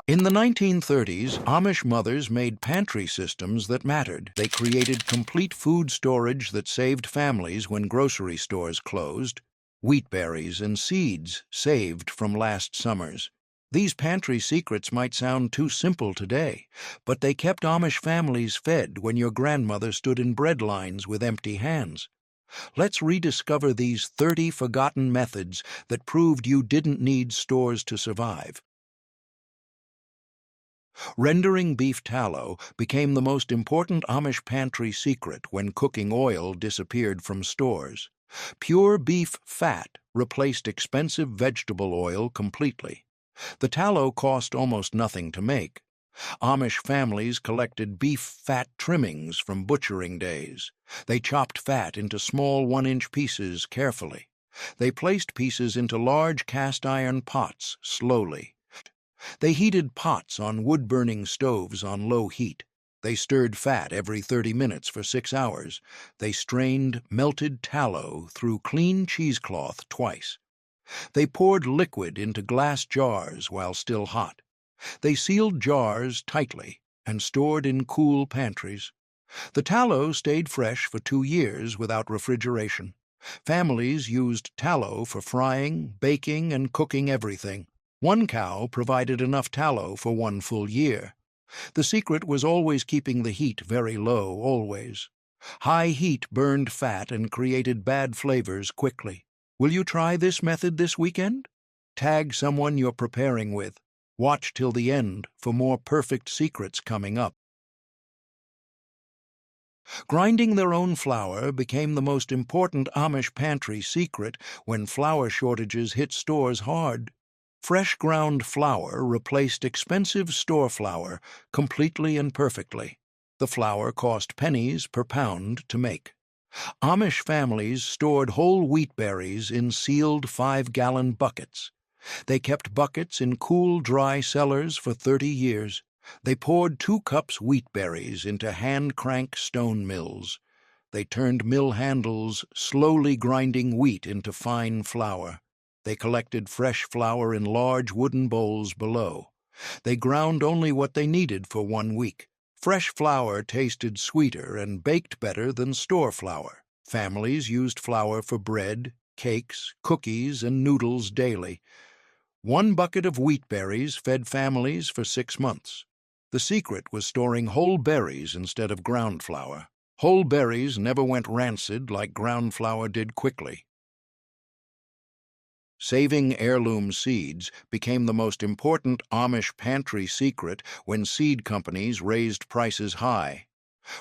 In the 1930s, Amish mothers made pantry systems that mattered. They created complete food storage that saved families when grocery stores closed, wheat berries and seeds saved from last summers. These pantry secrets might sound too simple today, but they kept Amish families fed when your grandmother stood in bread lines with empty hands. Let's rediscover these 30 forgotten methods that proved you didn't need stores to survive. Rendering beef tallow became the most important Amish pantry secret when cooking oil disappeared from stores. Pure beef fat replaced expensive vegetable oil completely. The tallow cost almost nothing to make. Amish families collected beef fat trimmings from butchering days. They chopped fat into small 1-inch pieces carefully. They placed pieces into large cast-iron pots slowly. They heated pots on wood-burning stoves on low heat. They stirred fat every 30 minutes for 6 hours. They strained melted tallow through clean cheesecloth twice. They poured liquid into glass jars while still hot. They sealed jars tightly and stored in cool pantries. The tallow stayed fresh for 2 years without refrigeration. Families used tallow for frying, baking, and cooking everything. One cow provided enough tallow for 1 full year. The secret was always keeping the heat very low, always. High heat burned fat and created bad flavors quickly. Will you try this method this weekend? Tag someone you're preparing with. Watch till the end for more perfect secrets coming up. Grinding their own flour became the most important Amish pantry secret when flour shortages hit stores hard. Fresh ground flour replaced expensive store flour completely and perfectly. The flour cost pennies per pound to make. Amish families stored whole wheat berries in sealed 5-gallon buckets. They kept buckets in cool, dry cellars for 30 years. They poured 2 cups wheat berries into hand-crank stone mills. They turned mill handles, slowly grinding wheat into fine flour. They collected fresh flour in large wooden bowls below. They ground only what they needed for 1 week. Fresh flour tasted sweeter and baked better than store flour. Families used flour for bread, cakes, cookies, and noodles daily. 1 bucket of wheat berries fed families for 6 months. The secret was storing whole berries instead of ground flour. Whole berries never went rancid like ground flour did quickly. Saving heirloom seeds became the most important Amish pantry secret when seed companies raised prices high.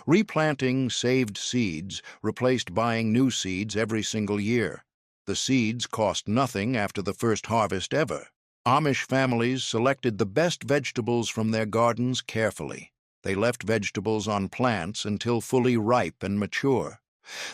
Replanting saved seeds replaced buying new seeds every single year. The seeds cost nothing after the first harvest ever. Amish families selected the best vegetables from their gardens carefully. They left vegetables on plants until fully ripe and mature.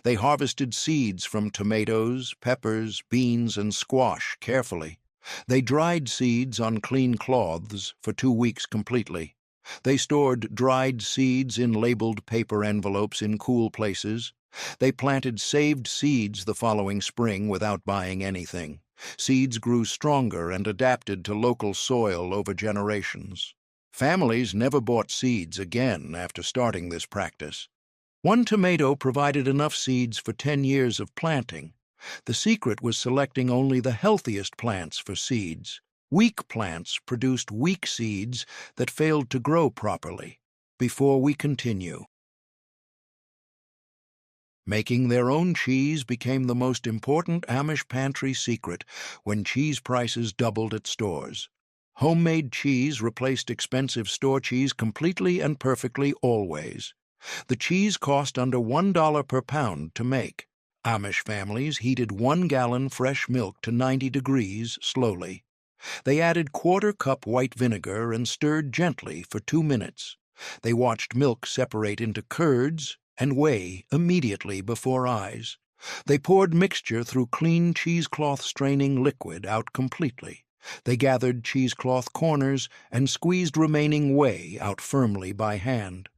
They harvested seeds from tomatoes, peppers, beans, and squash carefully. They dried seeds on clean cloths for 2 weeks completely. They stored dried seeds in labeled paper envelopes in cool places. They planted saved seeds the following spring without buying anything. Seeds grew stronger and adapted to local soil over generations. Families never bought seeds again after starting this practice. 1 tomato provided enough seeds for 10 years of planting. The secret was selecting only the healthiest plants for seeds. Weak plants produced weak seeds that failed to grow properly. Before we continue, making their own cheese became the most important Amish pantry secret when cheese prices doubled at stores. Homemade cheese replaced expensive store cheese completely and perfectly always. The cheese cost under $1 per pound to make. Amish families heated 1 gallon fresh milk to 90 degrees slowly. They added 1/4 cup white vinegar and stirred gently for 2 minutes. They watched milk separate into curds and whey immediately before eyes. They poured mixture through clean cheesecloth straining liquid out completely. They gathered cheesecloth corners and squeezed remaining whey out firmly by hand.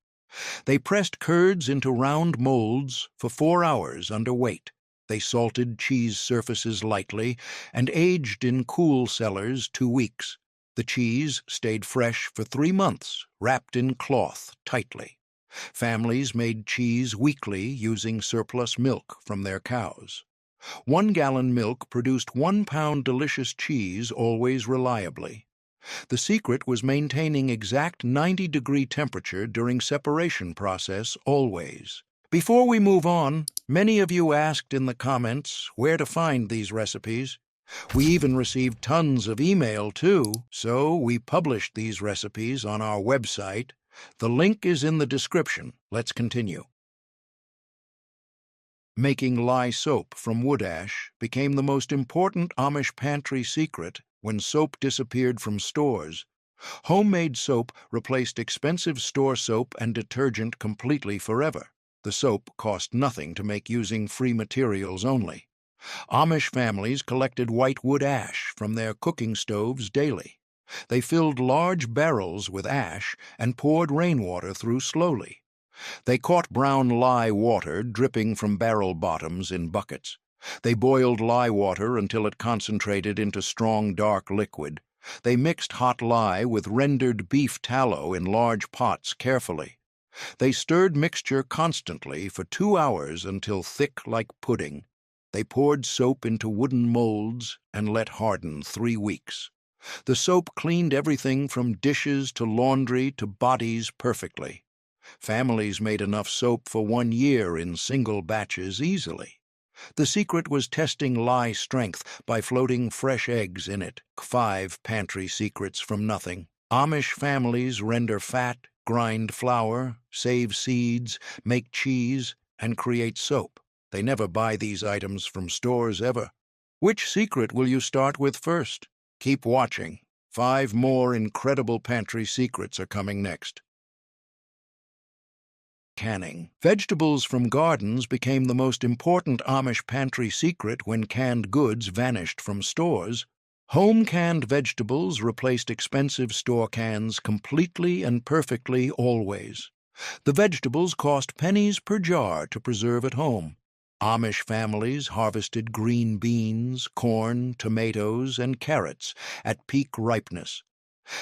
They pressed curds into round molds for 4 hours under weight. They salted cheese surfaces lightly and aged in cool cellars 2 weeks. The cheese stayed fresh for 3 months, wrapped in cloth tightly. Families made cheese weekly using surplus milk from their cows. 1 gallon milk produced 1 pound delicious cheese, always reliably. The secret was maintaining exact 90-degree temperature during separation process, always. Before we move on, many of you asked in the comments where to find these recipes. We even received tons of email too, so we published these recipes on our website. The link is in the description. Let's continue. Making lye soap from wood ash became the most important Amish pantry secret when soap disappeared from stores. Homemade soap replaced expensive store soap and detergent completely forever. The soap cost nothing to make using free materials only. Amish families collected white wood ash from their cooking stoves daily. They filled large barrels with ash and poured rainwater through slowly. They caught brown lye water dripping from barrel bottoms in buckets. They boiled lye water until it concentrated into strong, dark liquid. They mixed hot lye with rendered beef tallow in large pots carefully. They stirred mixture constantly for 2 hours until thick like pudding. They poured soap into wooden molds and let harden 3 weeks. The soap cleaned everything from dishes to laundry to bodies perfectly. Families made enough soap for 1 year in single batches easily. The secret was testing lye strength by floating fresh eggs in it. 5 pantry secrets from nothing. Amish families render fat, grind flour, save seeds, make cheese, and create soap. They never buy these items from stores ever. Which secret will you start with first? Keep watching. 5 more incredible pantry secrets are coming next. Canning. Vegetables from gardens became the most important Amish pantry secret when canned goods vanished from stores. Home canned vegetables replaced expensive store cans completely and perfectly always. The vegetables cost pennies per jar to preserve at home. Amish families harvested green beans, corn, tomatoes, and carrots at peak ripeness.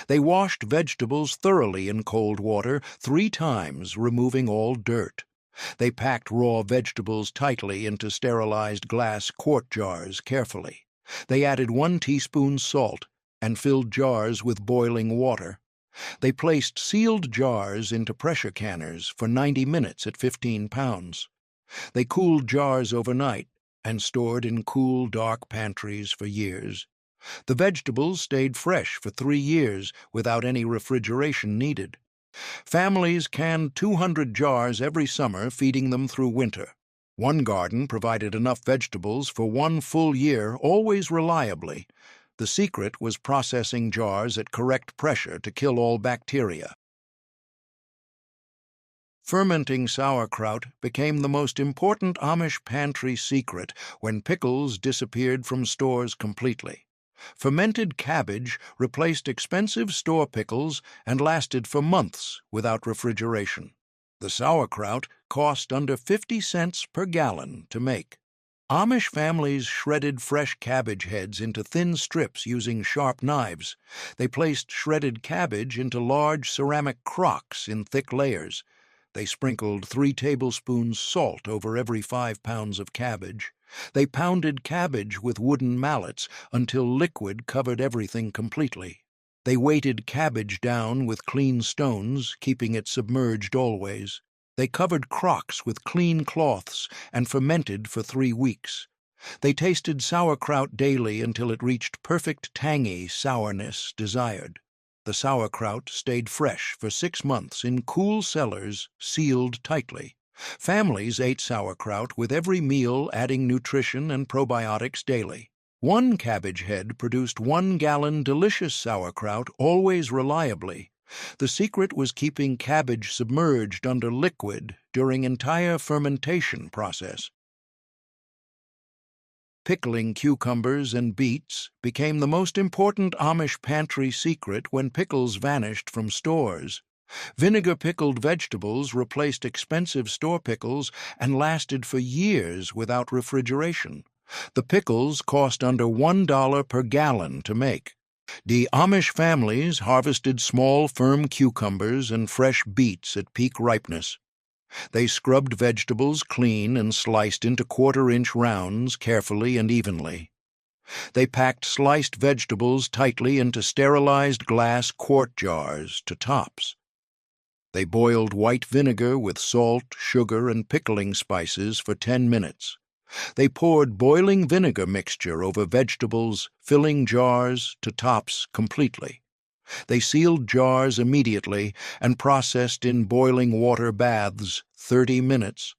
They washed vegetables thoroughly in cold water 3 times, removing all dirt. They packed raw vegetables tightly into sterilized glass quart jars carefully. They added 1 teaspoon salt and filled jars with boiling water. They placed sealed jars into pressure canners for 90 minutes at 15 pounds. They cooled jars overnight and stored in cool, dark pantries for years. The vegetables stayed fresh for 3 years without any refrigeration needed. Families canned 200 jars every summer, feeding them through winter. 1 garden provided enough vegetables for 1 full year, always reliably. The secret was processing jars at correct pressure to kill all bacteria. Fermenting sauerkraut became the most important Amish pantry secret when pickles disappeared from stores completely. Fermented cabbage replaced expensive store pickles and lasted for months without refrigeration. The sauerkraut cost under 50 cents per gallon to make. Amish families shredded fresh cabbage heads into thin strips using sharp knives. They placed shredded cabbage into large ceramic crocks in thick layers. They sprinkled 3 tablespoons salt over every 5 pounds of cabbage. They pounded cabbage with wooden mallets until liquid covered everything completely. They weighted cabbage down with clean stones, keeping it submerged always. They covered crocks with clean cloths and fermented for 3 weeks. They tasted sauerkraut daily until it reached perfect tangy sourness desired. The sauerkraut stayed fresh for 6 months in cool cellars, sealed tightly. Families ate sauerkraut with every meal, adding nutrition and probiotics daily. 1 cabbage head produced 1 gallon delicious sauerkraut, always reliably. The secret was keeping cabbage submerged under liquid during entire fermentation process. Pickling cucumbers and beets became the most important Amish pantry secret when pickles vanished from stores. Vinegar-pickled vegetables replaced expensive store pickles and lasted for years without refrigeration. The pickles cost under $1 per gallon to make. The Amish families harvested small, firm cucumbers and fresh beets at peak ripeness. They scrubbed vegetables clean and sliced into quarter-inch rounds carefully and evenly. They packed sliced vegetables tightly into sterilized glass quart jars to tops. They boiled white vinegar with salt, sugar, and pickling spices for 10 minutes. They poured boiling vinegar mixture over vegetables, filling jars to tops completely. They sealed jars immediately and processed in boiling water baths 30 minutes.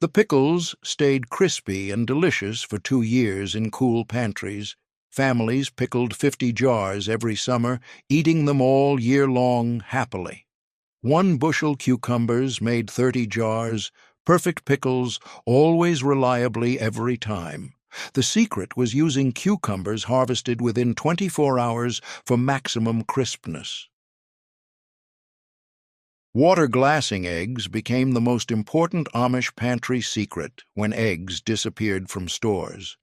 The pickles stayed crispy and delicious for 2 years in cool pantries. Families pickled 50 jars every summer, eating them all year long happily. 1 bushel cucumbers made 30 jars, perfect pickles, always reliably every time. The secret was using cucumbers harvested within 24 hours for maximum crispness. Water glassing eggs became the most important Amish pantry secret when eggs disappeared from stores.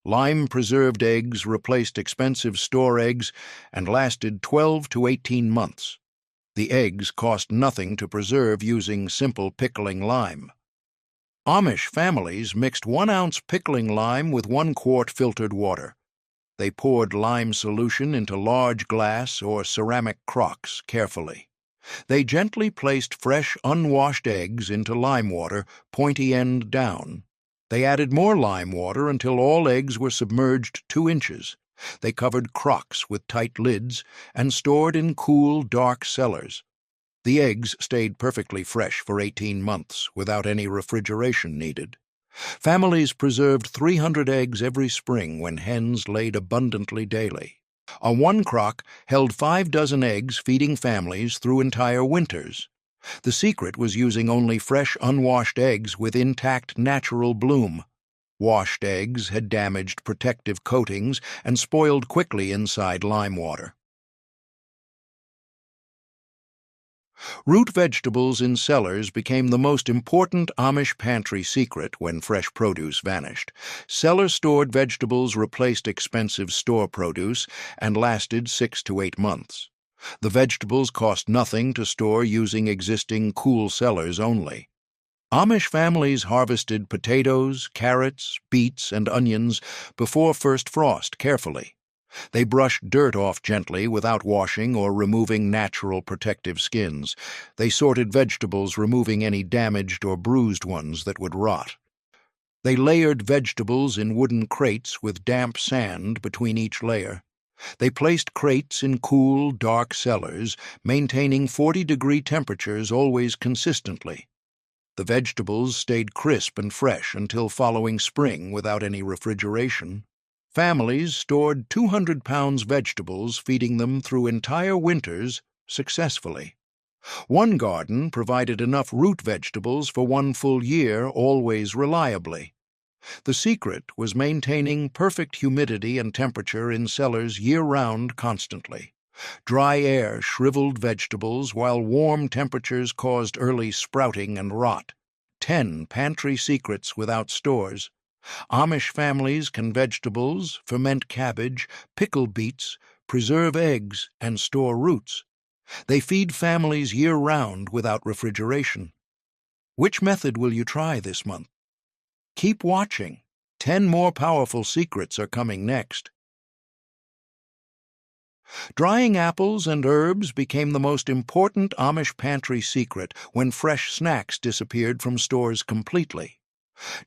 Lime-preserved eggs replaced expensive store eggs and lasted 12 to 18 months. The eggs cost nothing to preserve using simple pickling lime. Amish families mixed 1 ounce pickling lime with 1 quart filtered water. They poured lime solution into large glass or ceramic crocks carefully. They gently placed fresh, unwashed eggs into lime water, pointy end down. They added more lime water until all eggs were submerged 2 inches. They covered crocks with tight lids and stored in cool, dark cellars. The eggs stayed perfectly fresh for 18 months without any refrigeration needed. Families preserved 300 eggs every spring when hens laid abundantly daily. A 1 crock held 5 dozen eggs, feeding families through entire winters. The secret was using only fresh, unwashed eggs with intact natural bloom. Washed eggs had damaged protective coatings and spoiled quickly inside lime water. Root vegetables in cellars became the most important Amish pantry secret when fresh produce vanished. Cellar-stored vegetables replaced expensive store produce and lasted 6 to 8 months. The vegetables cost nothing to store using existing cool cellars only. Amish families harvested potatoes, carrots, beets, and onions before first frost carefully. They brushed dirt off gently without washing or removing natural protective skins. They sorted vegetables, removing any damaged or bruised ones that would rot. They layered vegetables in wooden crates with damp sand between each layer. They placed crates in cool, dark cellars, maintaining 40-degree temperatures always consistently. The vegetables stayed crisp and fresh until following spring without any refrigeration. Families stored 200 pounds vegetables, feeding them through entire winters successfully. 1 garden provided enough root vegetables for 1 full year, always reliably. The secret was maintaining perfect humidity and temperature in cellars year-round constantly. Dry air shriveled vegetables, while warm temperatures caused early sprouting and rot. 10 pantry secrets without stores. Amish families can vegetables, ferment cabbage, pickle beets, preserve eggs, and store roots. They feed families year-round without refrigeration. Which method will you try this month? Keep watching. 10 more powerful secrets are coming next. Drying apples and herbs became the most important Amish pantry secret when fresh snacks disappeared from stores completely.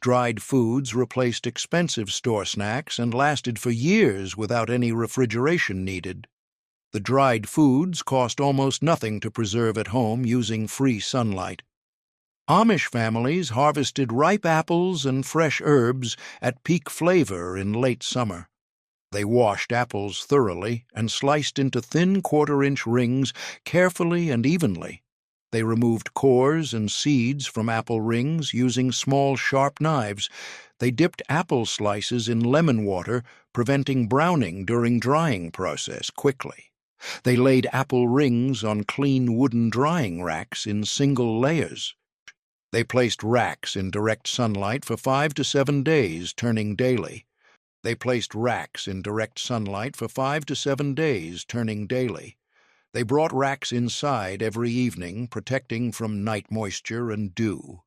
Dried foods replaced expensive store snacks and lasted for years without any refrigeration needed. The dried foods cost almost nothing to preserve at home using free sunlight. Amish families harvested ripe apples and fresh herbs at peak flavor in late summer. They washed apples thoroughly and sliced into thin quarter-inch rings carefully and evenly. They removed cores and seeds from apple rings using small, sharp knives. They dipped apple slices in lemon water, preventing browning during drying process quickly. They laid apple rings on clean wooden drying racks in single layers. They placed racks in direct sunlight for 5 to 7 days, turning daily. They placed racks in direct sunlight for 5 to 7 days, turning daily. They brought racks inside every evening, protecting from night moisture and dew.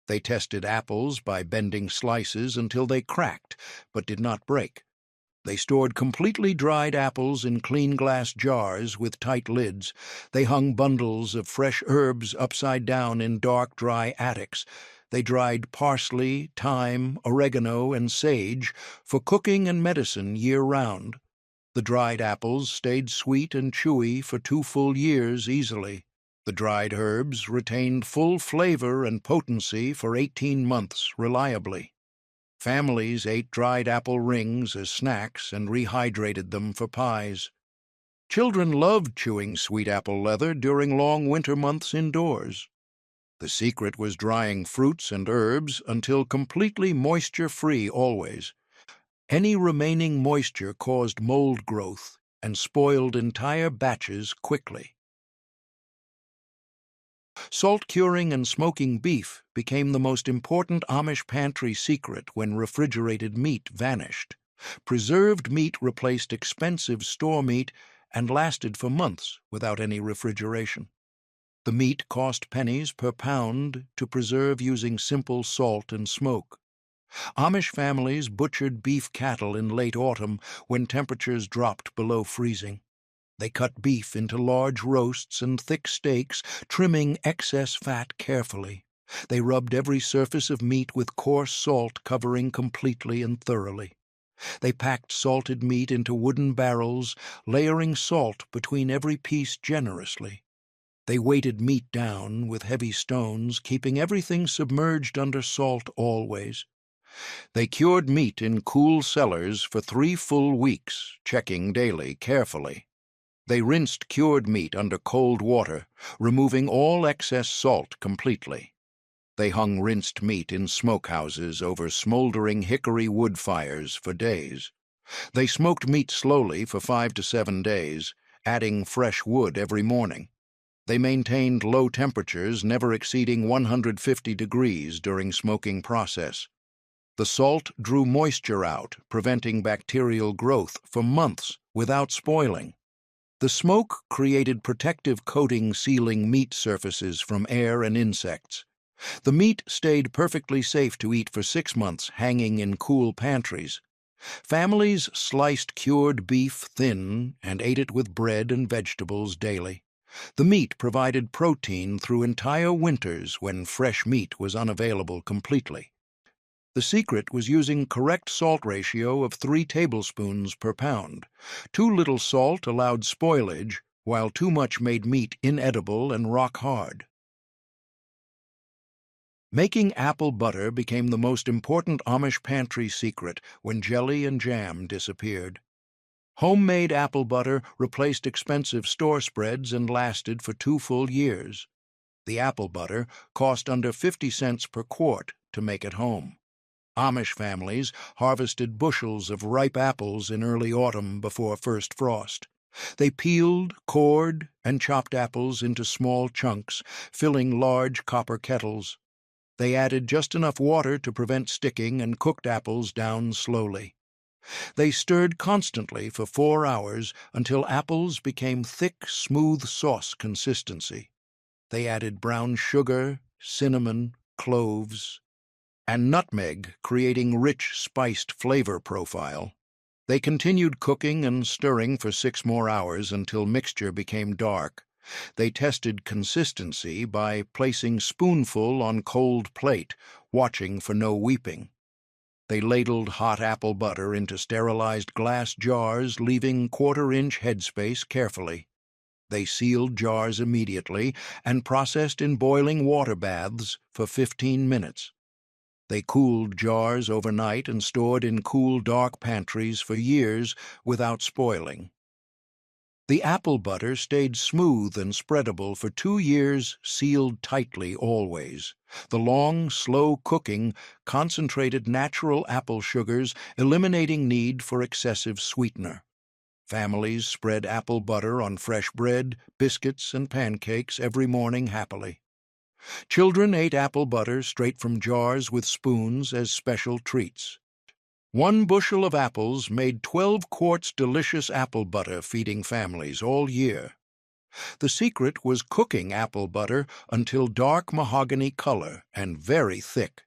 They tested apples by bending slices until they cracked, but did not break. They stored completely dried apples in clean glass jars with tight lids. They hung bundles of fresh herbs upside down in dark, dry attics. They dried parsley, thyme, oregano, and sage for cooking and medicine year-round. The dried apples stayed sweet and chewy for 2 full years easily. The dried herbs retained full flavor and potency for 18 months reliably. Families ate dried apple rings as snacks and rehydrated them for pies. Children loved chewing sweet apple leather during long winter months indoors. The secret was drying fruits and herbs until completely moisture-free always. Any remaining moisture caused mold growth and spoiled entire batches quickly. Salt curing and smoking beef became the most important Amish pantry secret when refrigerated meat vanished. Preserved meat replaced expensive store meat and lasted for months without any refrigeration. The meat cost pennies per pound to preserve using simple salt and smoke. Amish families butchered beef cattle in late autumn when temperatures dropped below freezing. They cut beef into large roasts and thick steaks, trimming excess fat carefully. They rubbed every surface of meat with coarse salt, covering completely and thoroughly. They packed salted meat into wooden barrels, layering salt between every piece generously. They weighted meat down with heavy stones, keeping everything submerged under salt always. They cured meat in cool cellars for 3 full weeks, checking daily carefully. They rinsed cured meat under cold water, removing all excess salt completely. They hung rinsed meat in smokehouses over smoldering hickory wood fires for days. They smoked meat slowly for 5 to 7 days, adding fresh wood every morning. They maintained low temperatures, never exceeding 150 degrees during smoking process. The salt drew moisture out, preventing bacterial growth for months without spoiling. The smoke created protective coating sealing meat surfaces from air and insects. The meat stayed perfectly safe to eat for 6 months, hanging in cool pantries. Families sliced cured beef thin and ate it with bread and vegetables daily. The meat provided protein through entire winters when fresh meat was unavailable completely. The secret was using correct salt ratio of 3 tablespoons per pound. Too little salt allowed spoilage, while too much made meat inedible and rock hard. Making apple butter became the most important Amish pantry secret when jelly and jam disappeared. Homemade apple butter replaced expensive store spreads and lasted for 2 full years. The apple butter cost under 50 cents per quart to make at home. Amish families harvested bushels of ripe apples in early autumn before first frost. They peeled, cored, and chopped apples into small chunks, filling large copper kettles. They added just enough water to prevent sticking and cooked apples down slowly. They stirred constantly for 4 hours until apples became thick, smooth sauce consistency. They added brown sugar, cinnamon, cloves, and nutmeg, creating rich, spiced flavor profile. They continued cooking and stirring for 6 more hours until mixture became dark. They tested consistency by placing spoonful on cold plate, watching for no weeping. They ladled hot apple butter into sterilized glass jars, leaving 1/4-inch headspace carefully. They sealed jars immediately and processed in boiling water baths for 15 minutes. They cooled jars overnight and stored in cool, dark pantries for years without spoiling. The apple butter stayed smooth and spreadable for 2 years, sealed tightly always. The long, slow cooking concentrated natural apple sugars, eliminating need for excessive sweetener. Families spread apple butter on fresh bread, biscuits, and pancakes every morning happily. Children ate apple butter straight from jars with spoons as special treats. 1 bushel of apples made 12 quarts delicious apple butter, feeding families all year. The secret was cooking apple butter until dark mahogany color and very thick.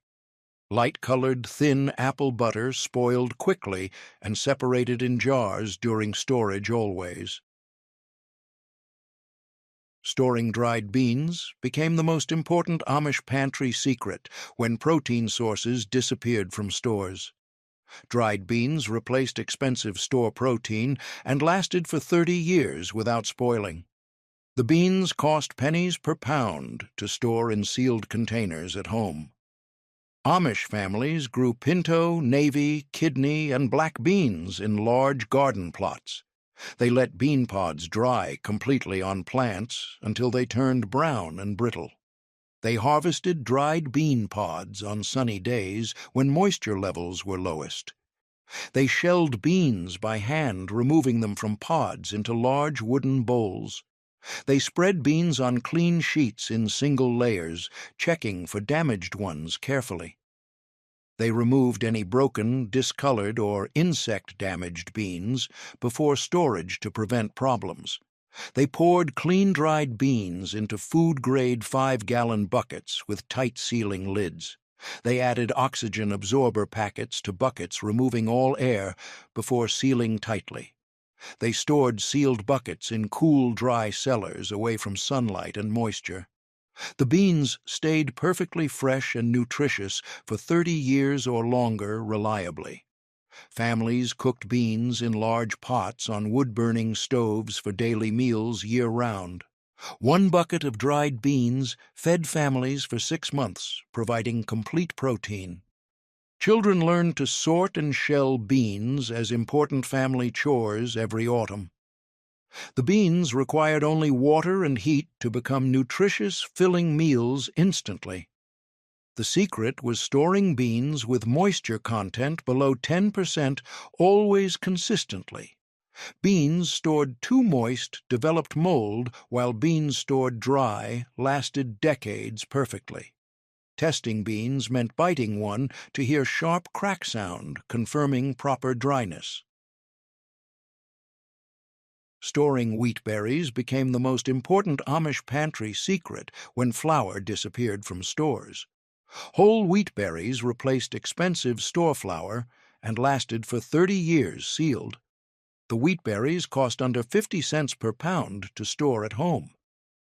Light-colored, thin apple butter spoiled quickly and separated in jars during storage always. Storing dried beans became the most important Amish pantry secret when protein sources disappeared from stores. Dried beans replaced expensive store protein and lasted for 30 years without spoiling. The beans cost pennies per pound to store in sealed containers at home. Amish families grew pinto, navy, kidney, and black beans in large garden plots. They let bean pods dry completely on plants until they turned brown and brittle. They harvested dried bean pods on sunny days when moisture levels were lowest. They shelled beans by hand, removing them from pods into large wooden bowls. They spread beans on clean sheets in single layers, checking for damaged ones carefully. They removed any broken, discolored, or insect-damaged beans before storage to prevent problems. They poured clean-dried beans into food-grade 5-gallon buckets with tight sealing lids. They added oxygen absorber packets to buckets, removing all air before sealing tightly. They stored sealed buckets in cool, dry cellars away from sunlight and moisture. The beans stayed perfectly fresh and nutritious for 30 years or longer reliably. Families cooked beans in large pots on wood-burning stoves for daily meals year-round. 1 bucket of dried beans fed families for 6 months, providing complete protein. Children learned to sort and shell beans as important family chores every autumn. The beans required only water and heat to become nutritious, filling meals instantly. The secret was storing beans with moisture content below 10% always consistently. Beans stored too moist developed mold, while beans stored dry lasted decades perfectly. Testing beans meant biting one to hear sharp crack sound, confirming proper dryness. Storing wheat berries became the most important Amish pantry secret when flour disappeared from stores. Whole wheat berries replaced expensive store flour and lasted for 30 years sealed. The wheat berries cost under 50 cents per pound to store at home.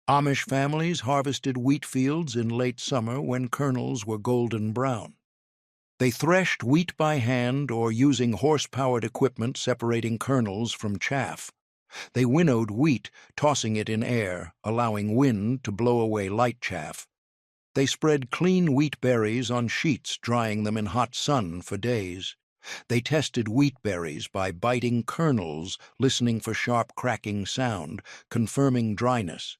Amish families harvested wheat fields in late summer when kernels were golden brown. They threshed wheat by hand or using horse-powered equipment separating kernels from chaff. They winnowed wheat, tossing it in air, allowing wind to blow away light chaff. They spread clean wheat berries on sheets, drying them in hot sun for days. They tested wheat berries by biting kernels, listening for sharp cracking sound, confirming dryness.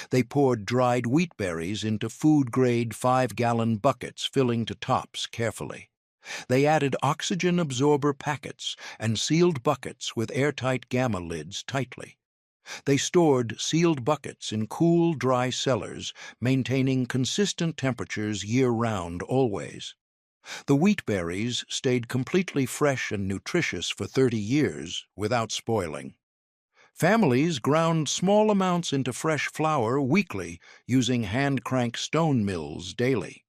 They poured dried wheat berries into food-grade 5-gallon buckets, filling to tops carefully. They added oxygen absorber packets and sealed buckets with airtight gamma lids tightly. They stored sealed buckets in cool, dry cellars, maintaining consistent temperatures year-round always. The wheat berries stayed completely fresh and nutritious for 30 years without spoiling. Families ground small amounts into fresh flour weekly using hand-crank stone mills daily.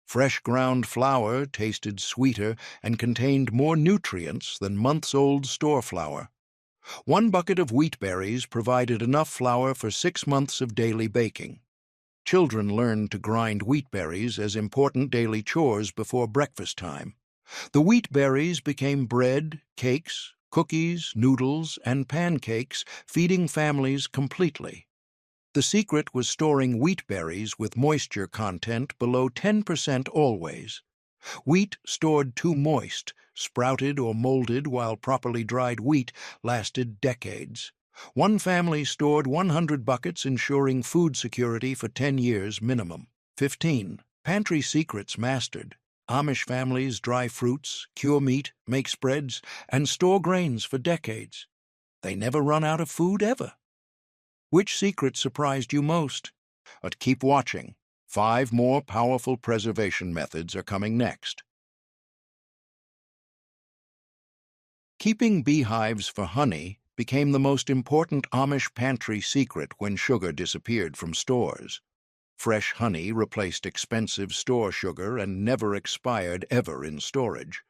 Fresh ground flour tasted sweeter and contained more nutrients than months-old store flour. 1 bucket of wheat berries provided enough flour for 6 months of daily baking. Children learned to grind wheat berries as important daily chores before breakfast time. The wheat berries became bread, cakes, cookies, noodles, and pancakes, feeding families completely. The secret was storing wheat berries with moisture content below 10% always. Wheat stored too moist, sprouted or molded, while properly dried wheat lasted decades. 1 family stored 100 buckets, ensuring food security for 10 years minimum. 15. Pantry secrets mastered. Amish families dry fruits, cure meat, make spreads, and store grains for decades. They never run out of food ever. Which secret surprised you most? But keep watching. 5 more powerful preservation methods are coming next. Keeping beehives for honey became the most important Amish pantry secret when sugar disappeared from stores. Fresh honey replaced expensive store sugar and never expired ever in storage.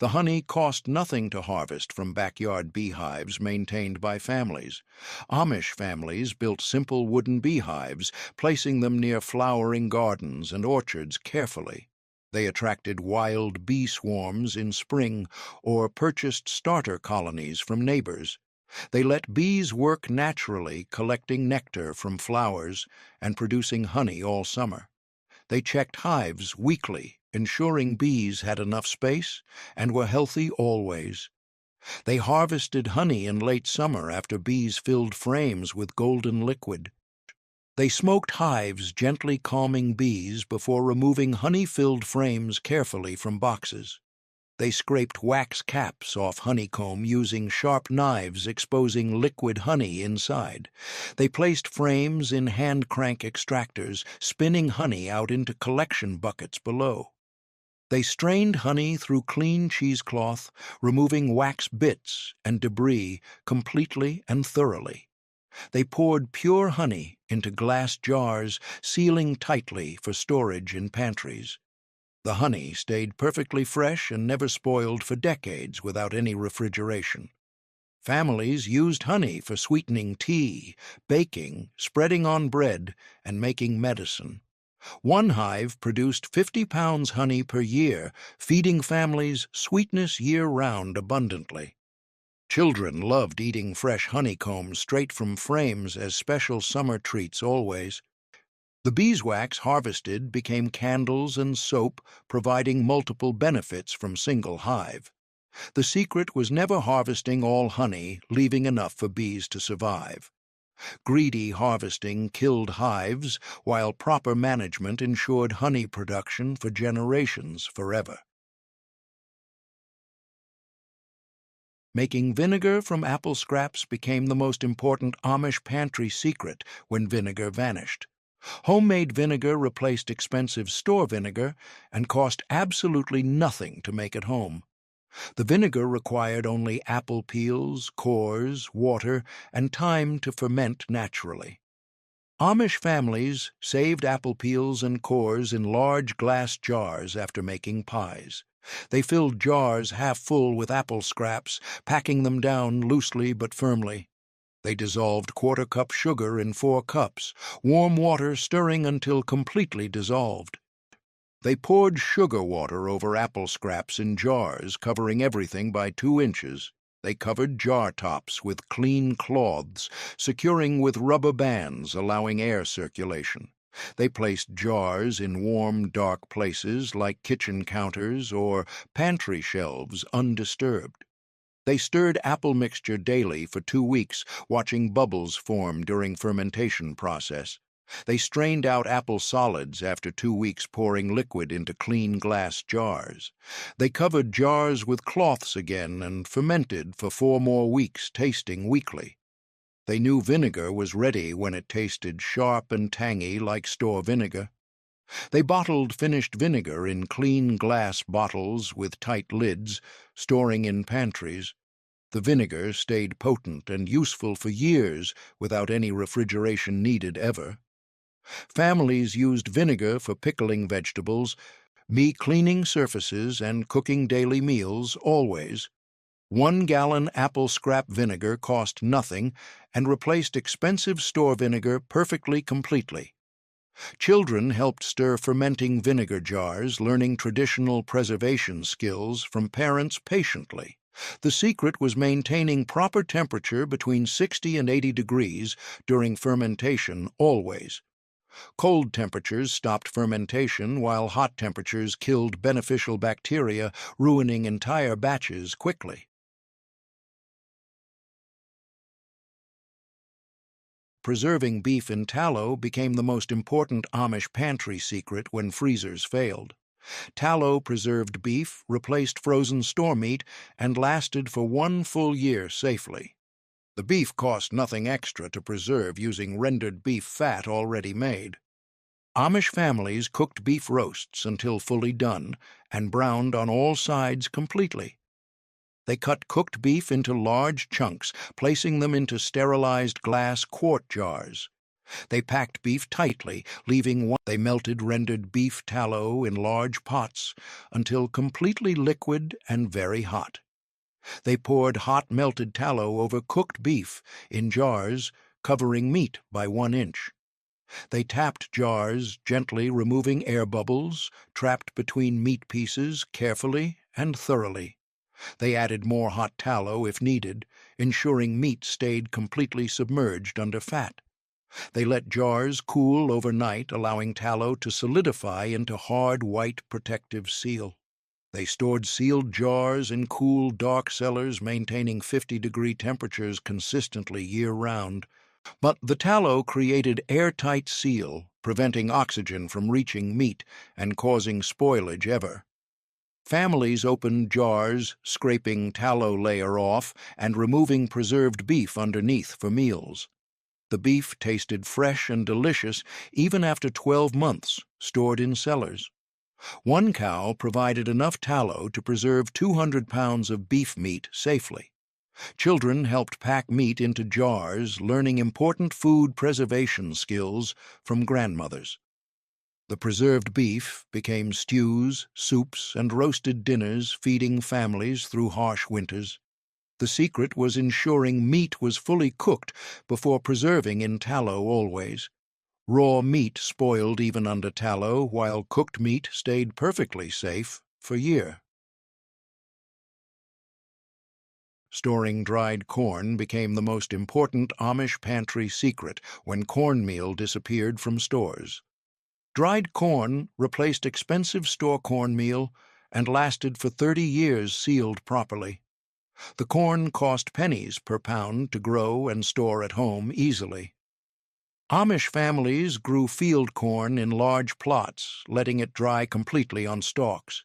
The honey cost nothing to harvest from backyard beehives maintained by families. Amish families built simple wooden beehives, placing them near flowering gardens and orchards carefully. They attracted wild bee swarms in spring or purchased starter colonies from neighbors. They let bees work naturally, collecting nectar from flowers and producing honey all summer. They checked hives weekly, ensuring bees had enough space and were healthy always. They harvested honey in late summer after bees filled frames with golden liquid. They smoked hives, gently calming bees before removing honey-filled frames carefully from boxes. They scraped wax caps off honeycomb using sharp knives exposing liquid honey inside. They placed frames in hand-crank extractors, spinning honey out into collection buckets below. They strained honey through clean cheesecloth, removing wax bits and debris completely and thoroughly. They poured pure honey into glass jars, sealing tightly for storage in pantries. The honey stayed perfectly fresh and never spoiled for decades without any refrigeration. Families used honey for sweetening tea, baking, spreading on bread, and making medicine. One hive produced 50 pounds honey per year, feeding families sweetness year-round abundantly. Children loved eating fresh honeycomb straight from frames as special summer treats always. The beeswax harvested became candles and soap, providing multiple benefits from single hive. The secret was never harvesting all honey, leaving enough for bees to survive. Greedy harvesting killed hives, while proper management ensured honey production for generations forever. Making vinegar from apple scraps became the most important Amish pantry secret when vinegar vanished. Homemade vinegar replaced expensive store vinegar and cost absolutely nothing to make at home. The vinegar required only apple peels, cores, water, and time to ferment naturally. Amish families saved apple peels and cores in large glass jars after making pies. They filled jars half full with apple scraps, packing them down loosely but firmly. They dissolved quarter-cup sugar in 4 cups, warm water stirring until completely dissolved. They poured sugar water over apple scraps in jars, covering everything by 2 inches. They covered jar tops with clean cloths, securing with rubber bands, allowing air circulation. They placed jars in warm, dark places like kitchen counters or pantry shelves undisturbed. They stirred apple mixture daily for 2 weeks, watching bubbles form during fermentation process. They strained out apple solids after 2 weeks, pouring liquid into clean glass jars. They covered jars with cloths again and fermented for 4 more weeks, tasting weekly. They knew vinegar was ready when it tasted sharp and tangy like store vinegar. They bottled finished vinegar in clean glass bottles with tight lids, storing in pantries. The vinegar stayed potent and useful for years without any refrigeration needed ever. Families used vinegar for pickling vegetables, cleaning surfaces, and cooking daily meals always. 1-gallon apple scrap vinegar cost nothing and replaced expensive store vinegar perfectly completely. Children helped stir fermenting vinegar jars, learning traditional preservation skills from parents patiently. The secret was maintaining proper temperature between 60 and 80 degrees during fermentation always. Cold temperatures stopped fermentation, while hot temperatures killed beneficial bacteria, ruining entire batches quickly. Preserving beef in tallow became the most important Amish pantry secret when freezers failed. Tallow preserved beef, replaced frozen store meat, and lasted for 1 full year safely. The beef cost nothing extra to preserve using rendered beef fat already made. Amish families cooked beef roasts until fully done and browned on all sides completely. They cut cooked beef into large chunks, placing them into sterilized glass quart jars. They packed beef tightly, leaving one. They melted rendered beef tallow in large pots until completely liquid and very hot. They poured hot melted tallow over cooked beef in jars, covering meat by 1 inch. They tapped jars, gently removing air bubbles trapped between meat pieces carefully and thoroughly. They added more hot tallow if needed, ensuring meat stayed completely submerged under fat. They let jars cool overnight, allowing tallow to solidify into hard white protective seal. They stored sealed jars in cool, dark cellars, maintaining 50-degree temperatures consistently year-round. But the tallow created airtight seal, preventing oxygen from reaching meat and causing spoilage ever. Families opened jars, scraping tallow layer off and removing preserved beef underneath for meals. The beef tasted fresh and delicious even after 12 months, stored in cellars. One cow provided enough tallow to preserve 200 pounds of beef meat safely. Children helped pack meat into jars, learning important food preservation skills from grandmothers. The preserved beef became stews, soups, and roasted dinners, feeding families through harsh winters. The secret was ensuring meat was fully cooked before preserving in tallow always. Raw meat spoiled even under tallow, while cooked meat stayed perfectly safe for years. Storing dried corn became the most important Amish pantry secret when cornmeal disappeared from stores. Dried corn replaced expensive store cornmeal and lasted for 30 years sealed properly. The corn cost pennies per pound to grow and store at home easily. Amish families grew field corn in large plots, letting it dry completely on stalks.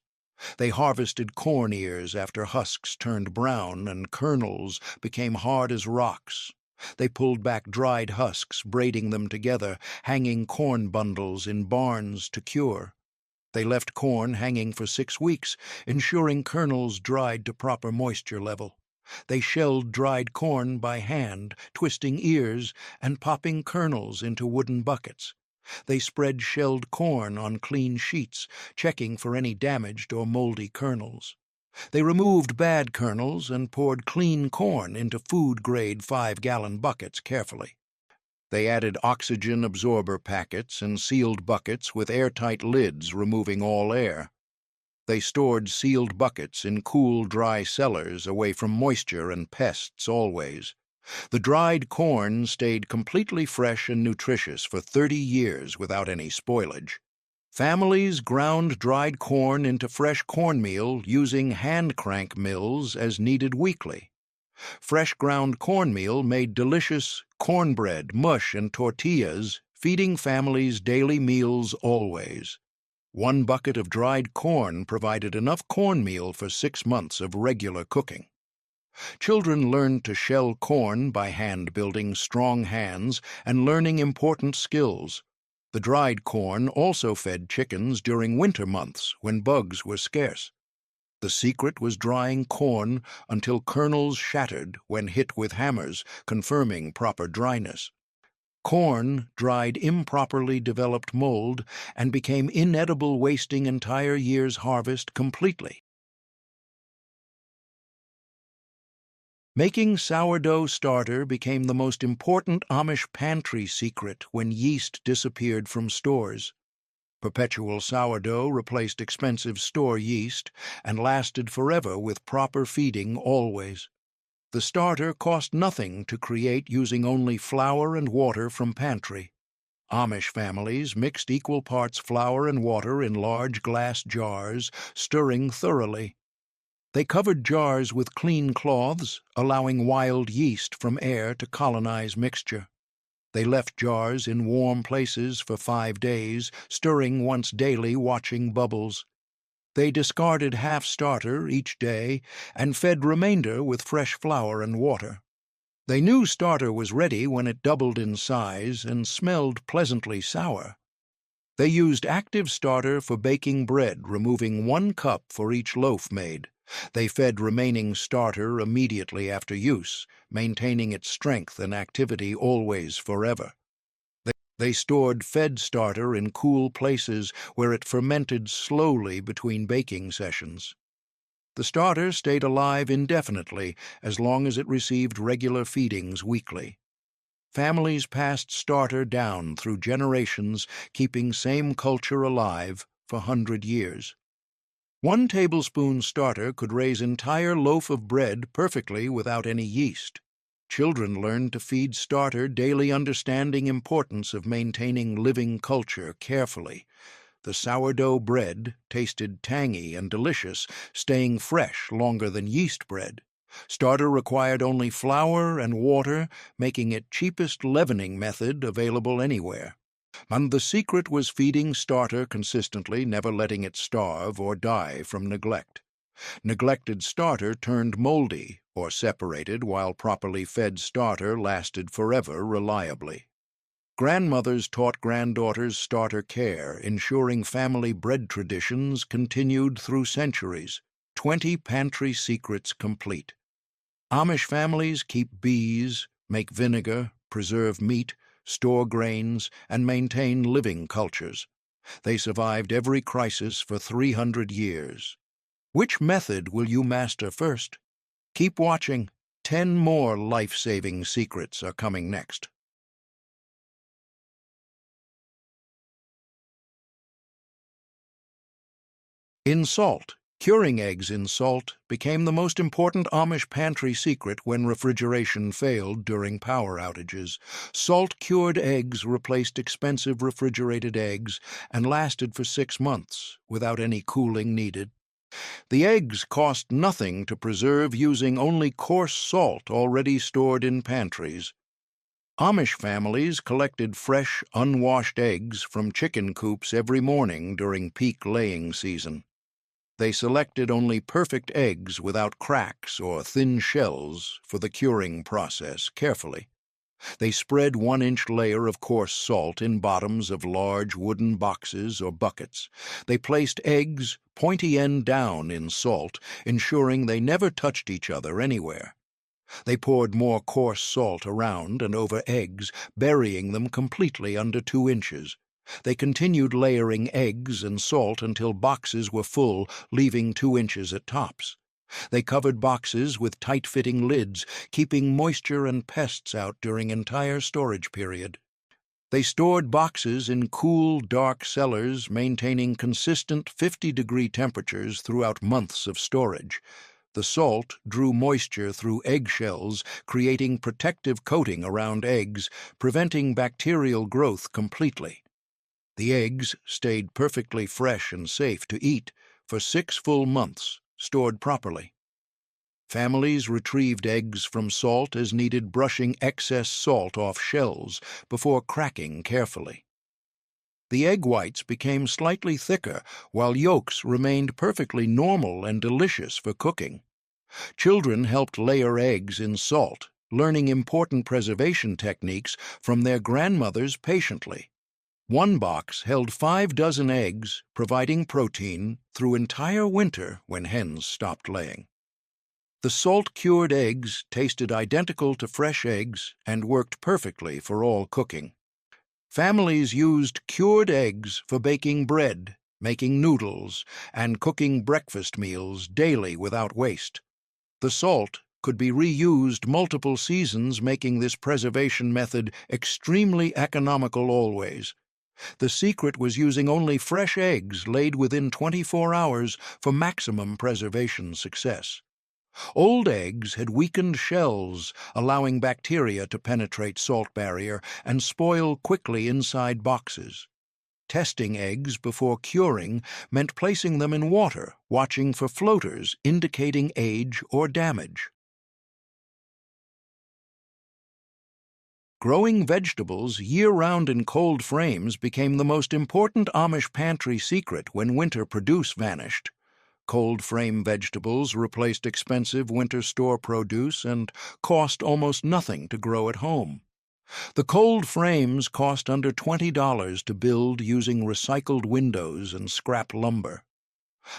They harvested corn ears after husks turned brown and kernels became hard as rocks. They pulled back dried husks, braiding them together, hanging corn bundles in barns to cure. They left corn hanging for 6 weeks, ensuring kernels dried to proper moisture level. They shelled dried corn by hand, twisting ears and popping kernels into wooden buckets. They spread shelled corn on clean sheets, checking for any damaged or moldy kernels. They removed bad kernels and poured clean corn into food-grade 5-gallon buckets carefully. They added oxygen absorber packets and sealed buckets with airtight lids, removing all air. They stored sealed buckets in cool, dry cellars away from moisture and pests always. The dried corn stayed completely fresh and nutritious for 30 years without any spoilage. Families ground dried corn into fresh cornmeal using hand-crank mills as needed weekly. Fresh ground cornmeal made delicious cornbread, mush, and tortillas, feeding families' daily meals always. 1 bucket of dried corn provided enough cornmeal for 6 months of regular cooking. Children learned to shell corn by hand, building strong hands and learning important skills. The dried corn also fed chickens during winter months when bugs were scarce. The secret was drying corn until kernels shattered when hit with hammers, confirming proper dryness. Corn dried improperly developed mold and became inedible, wasting entire year's harvest completely. Making sourdough starter became the most important Amish pantry secret when yeast disappeared from stores. Perpetual sourdough replaced expensive store yeast and lasted forever with proper feeding always. The starter cost nothing to create, using only flour and water from pantry. Amish families mixed equal parts flour and water in large glass jars, stirring thoroughly. They covered jars with clean cloths, allowing wild yeast from air to colonize mixture. They left jars in warm places for 5 days, stirring once daily, watching bubbles. They discarded half starter each day and fed remainder with fresh flour and water. They knew starter was ready when it doubled in size and smelled pleasantly sour. They used active starter for baking bread, removing 1 cup for each loaf made. They fed remaining starter immediately after use, maintaining its strength and activity always forever. They stored fed starter in cool places where it fermented slowly between baking sessions. The starter stayed alive indefinitely as long as it received regular feedings weekly. Families passed starter down through generations, keeping same culture alive for 100 years. 1 tablespoon starter could raise entire loaf of bread perfectly without any yeast. Children learned to feed starter daily, understanding importance of maintaining living culture carefully. The sourdough bread tasted tangy and delicious, staying fresh longer than yeast bread. Starter required only flour and water, making it cheapest leavening method available anywhere. And the secret was feeding starter consistently, never letting it starve or die from neglect. Neglected starter turned moldy or separated, while properly fed starter lasted forever reliably. Grandmothers taught granddaughters starter care, ensuring family bread traditions continued through centuries. 20 pantry secrets complete. Amish families keep bees, make vinegar, preserve meat, store grains, and maintain living cultures. They survived every crisis for 300 years. Which method will you master first? Keep watching. 10 more life-saving secrets are coming next. In salt. Curing eggs in salt became the most important Amish pantry secret when refrigeration failed during power outages. Salt-cured eggs replaced expensive refrigerated eggs and lasted for 6 months without any cooling needed. The eggs cost nothing to preserve, using only coarse salt already stored in pantries. Amish families collected fresh, unwashed eggs from chicken coops every morning during peak laying season. They selected only perfect eggs without cracks or thin shells for the curing process carefully. They spread 1-inch layer of coarse salt in bottoms of large wooden boxes or buckets. They placed eggs pointy end down in salt, ensuring they never touched each other anywhere. They poured more coarse salt around and over eggs, burying them completely under 2 inches. They continued layering eggs and salt until boxes were full, leaving 2 inches at tops. They covered boxes with tight-fitting lids, keeping moisture and pests out during entire storage period. They stored boxes in cool, dark cellars, maintaining consistent 50-degree temperatures throughout months of storage. The salt drew moisture through eggshells, creating protective coating around eggs, preventing bacterial growth completely. The eggs stayed perfectly fresh and safe to eat for 6 full months, stored properly. Families retrieved eggs from salt as needed, brushing excess salt off shells before cracking carefully. The egg whites became slightly thicker, while yolks remained perfectly normal and delicious for cooking. Children helped layer eggs in salt, learning important preservation techniques from their grandmothers patiently. 1 box held 5 dozen eggs, providing protein through entire winter when hens stopped laying. The salt-cured eggs tasted identical to fresh eggs and worked perfectly for all cooking. Families used cured eggs for baking bread, making noodles, and cooking breakfast meals daily without waste. The salt could be reused multiple seasons, making this preservation method extremely economical always. The secret was using only fresh eggs laid within 24 hours for maximum preservation success. Old eggs had weakened shells, allowing bacteria to penetrate salt barrier and spoil quickly inside boxes. Testing eggs before curing meant placing them in water, watching for floaters indicating age or damage. Growing vegetables year-round in cold frames became the most important Amish pantry secret when winter produce vanished. Cold frame vegetables replaced expensive winter store produce and cost almost nothing to grow at home. The cold frames cost under $20 to build using recycled windows and scrap lumber.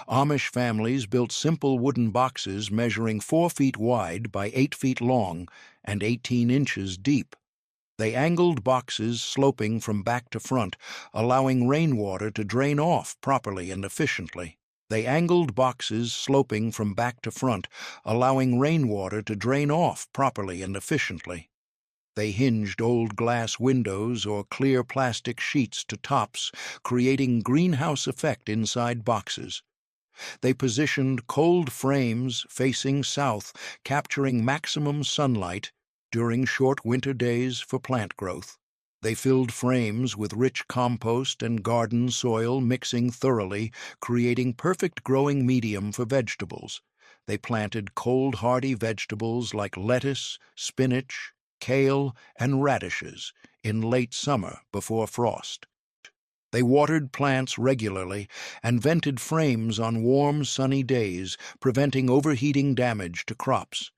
Amish families built simple wooden boxes measuring 4 feet wide by 8 feet long and 18 inches deep. They angled boxes sloping from back to front, allowing rainwater to drain off properly and efficiently. They angled boxes sloping from back to front, allowing rainwater to drain off properly and efficiently. They hinged old glass windows or clear plastic sheets to tops, creating greenhouse effect inside boxes. They positioned cold frames facing south, capturing maximum sunlight during short winter days for plant growth. They filled frames with rich compost and garden soil, mixing thoroughly, creating perfect growing medium for vegetables. They planted cold, hardy vegetables like lettuce, spinach, kale, and radishes in late summer before frost. They watered plants regularly and vented frames on warm, sunny days, preventing overheating damage to crops.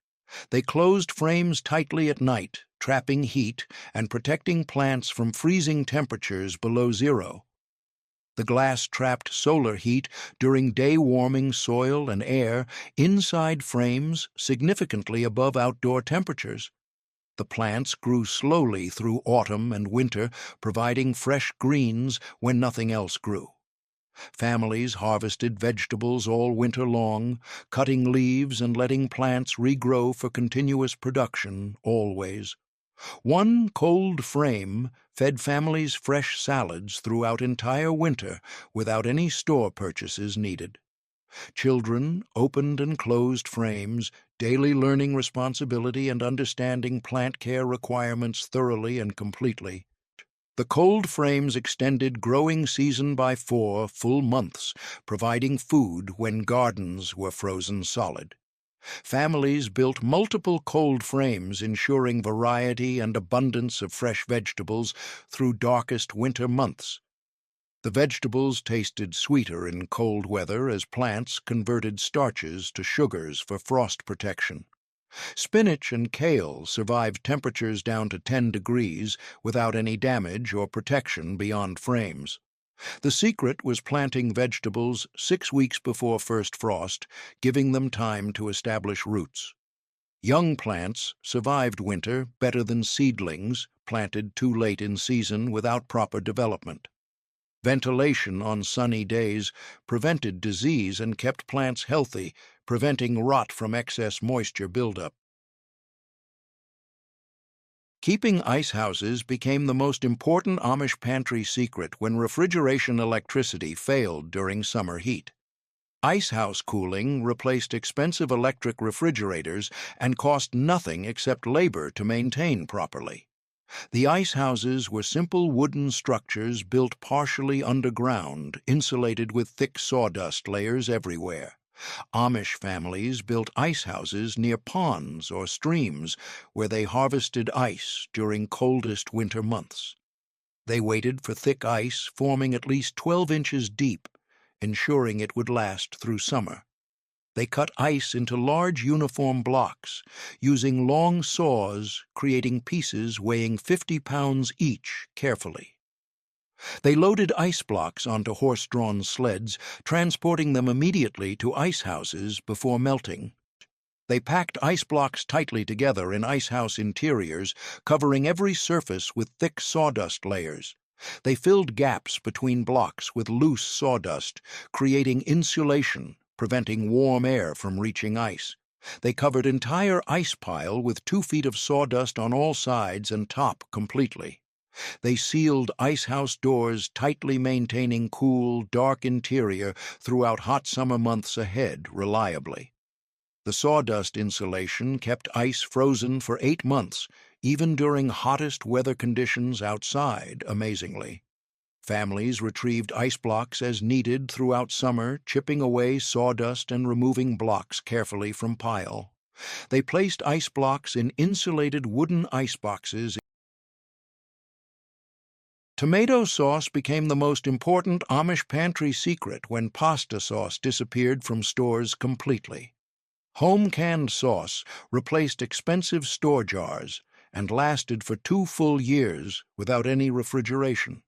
They closed frames tightly at night, trapping heat and protecting plants from freezing temperatures below zero. The glass trapped solar heat during day warming soil and air inside frames significantly above outdoor temperatures. The plants grew slowly through autumn and winter, providing fresh greens when nothing else grew. Families harvested vegetables all winter long, cutting leaves and letting plants regrow for continuous production, always. One cold frame fed families fresh salads throughout entire winter without any store purchases needed. Children opened and closed frames, daily learning responsibility and understanding plant care requirements thoroughly and completely. The cold frames extended growing season by 4 full months, providing food when gardens were frozen solid. Families built multiple cold frames, ensuring variety and abundance of fresh vegetables through darkest winter months. The vegetables tasted sweeter in cold weather as plants converted starches to sugars for frost protection. Spinach and kale survived temperatures down to 10 degrees without any damage or protection beyond frames. The secret was planting vegetables 6 weeks before first frost, giving them time to establish roots. Young plants survived winter better than seedlings planted too late in season without proper development. Ventilation on sunny days prevented disease and kept plants healthy, preventing rot from excess moisture buildup. Keeping ice houses became the most important Amish pantry secret when refrigeration electricity failed during summer heat. Ice house cooling replaced expensive electric refrigerators and cost nothing except labor to maintain properly. The ice houses were simple wooden structures built partially underground, insulated with thick sawdust layers everywhere. Amish families built ice houses near ponds or streams where they harvested ice during coldest winter months. They waited for thick ice forming at least 12 inches deep, ensuring it would last through summer. They cut ice into large uniform blocks, using long saws, creating pieces weighing 50 pounds each carefully. They loaded ice blocks onto horse-drawn sleds, transporting them immediately to ice houses before melting. They packed ice blocks tightly together in ice house interiors, covering every surface with thick sawdust layers. They filled gaps between blocks with loose sawdust, creating insulation, preventing warm air from reaching ice. They covered entire ice pile with 2 feet of sawdust on all sides and top completely. They sealed ice house doors, tightly maintaining cool, dark interior throughout hot summer months ahead reliably. The sawdust insulation kept ice frozen for 8 months, even during hottest weather conditions outside, amazingly. Families retrieved ice blocks as needed throughout summer, chipping away sawdust and removing blocks carefully from pile. They placed ice blocks in insulated wooden ice boxes. Tomato sauce became the most important Amish pantry secret when pasta sauce disappeared from stores completely. Home-canned sauce replaced expensive store jars, and lasted for 2 full years without any refrigeration.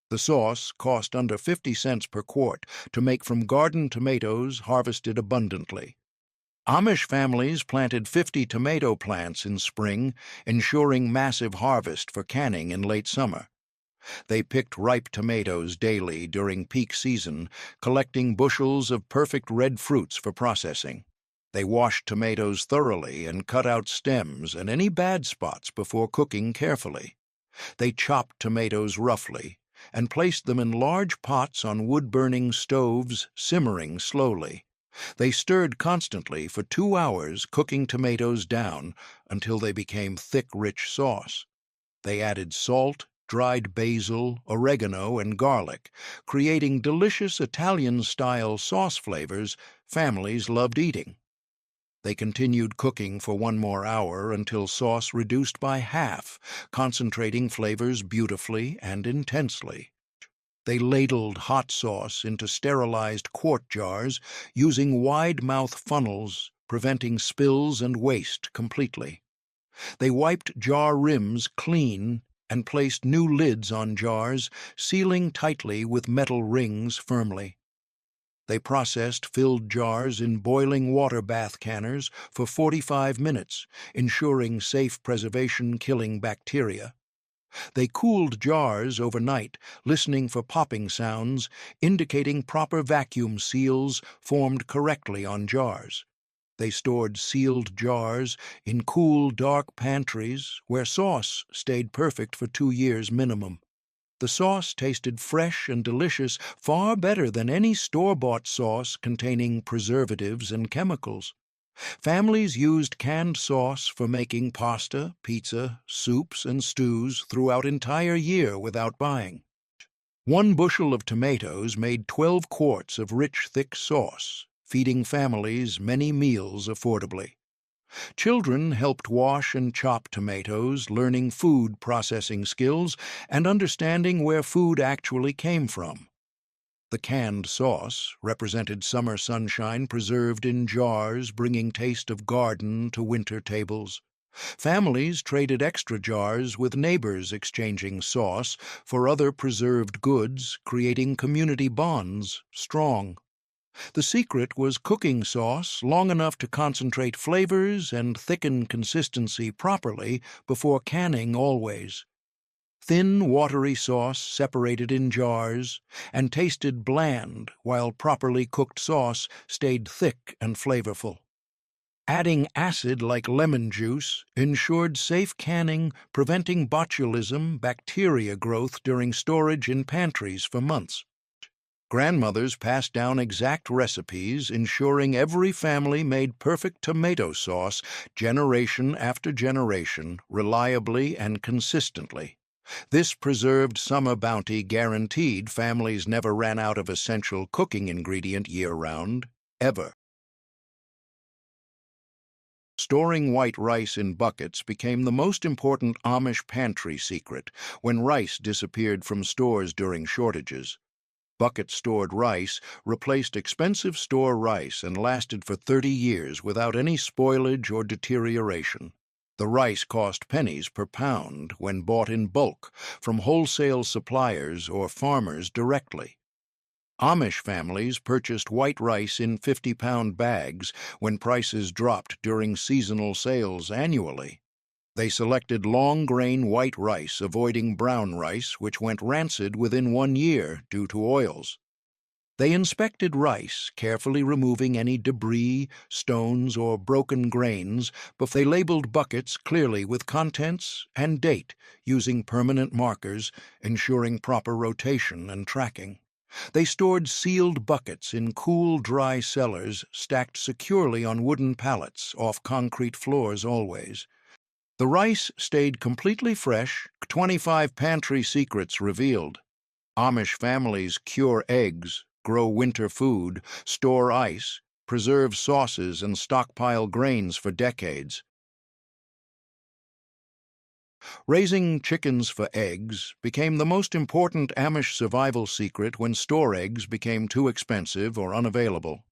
The sauce cost under 50 cents per quart to make from garden tomatoes harvested abundantly. Amish families planted 50 tomato plants in spring, ensuring massive harvest for canning in late summer. They picked ripe tomatoes daily during peak season, collecting bushels of perfect red fruits for processing. They washed tomatoes thoroughly and cut out stems and any bad spots before cooking carefully. They chopped tomatoes roughly and placed them in large pots on wood-burning stoves, simmering slowly. They stirred constantly for 2 hours, cooking tomatoes down until they became thick, rich sauce. They added salt, dried basil, oregano, and garlic, creating delicious Italian-style sauce flavors families loved eating. They continued cooking for 1 more hour until sauce reduced by half, concentrating flavors beautifully and intensely. They ladled hot sauce into sterilized quart jars using wide-mouth funnels, preventing spills and waste completely. They wiped jar rims clean and placed new lids on jars, sealing tightly with metal rings firmly. They processed filled jars in boiling water bath canners for 45 minutes, ensuring safe preservation, killing bacteria. They cooled jars overnight, listening for popping sounds, indicating proper vacuum seals formed correctly on jars. They stored sealed jars in cool, dark pantries where sauce stayed perfect for 2 years minimum. The sauce tasted fresh and delicious, far better than any store-bought sauce containing preservatives and chemicals. Families used canned sauce for making pasta, pizza, soups, and stews throughout entire year without buying. 1 bushel of tomatoes made 12 quarts of rich, thick sauce, feeding families many meals affordably. Children helped wash and chop tomatoes, learning food processing skills and understanding where food actually came from. The canned sauce represented summer sunshine preserved in jars, bringing taste of garden to winter tables. Families traded extra jars with neighbors, exchanging sauce for other preserved goods, creating community bonds strong. The secret was cooking sauce long enough to concentrate flavors and thicken consistency properly before canning always. Thin, watery sauce separated in jars and tasted bland, while properly cooked sauce stayed thick and flavorful. Adding acid like lemon juice ensured safe canning, preventing botulism, bacteria growth during storage in pantries for months. Grandmothers passed down exact recipes, ensuring every family made perfect tomato sauce generation after generation, reliably and consistently. This preserved summer bounty guaranteed families never ran out of essential cooking ingredient year-round, ever. Storing white rice in buckets became the most important Amish pantry secret when rice disappeared from stores during shortages. Bucket-stored rice replaced expensive store rice and lasted for 30 years without any spoilage or deterioration. The rice cost pennies per pound when bought in bulk from wholesale suppliers or farmers directly. Amish families purchased white rice in 50-pound bags when prices dropped during seasonal sales annually. They selected long-grain white rice, avoiding brown rice, which went rancid within 1 year due to oils. They inspected rice, carefully removing any debris, stones, or broken grains before they labeled buckets clearly with contents and date, using permanent markers, ensuring proper rotation and tracking. They stored sealed buckets in cool, dry cellars, stacked securely on wooden pallets off concrete floors always. The rice stayed completely fresh, 25 pantry secrets revealed. Amish families cure eggs, grow winter food, store ice, preserve sauces, and stockpile grains for decades. Raising chickens for eggs became the most important Amish survival secret when store eggs became too expensive or unavailable.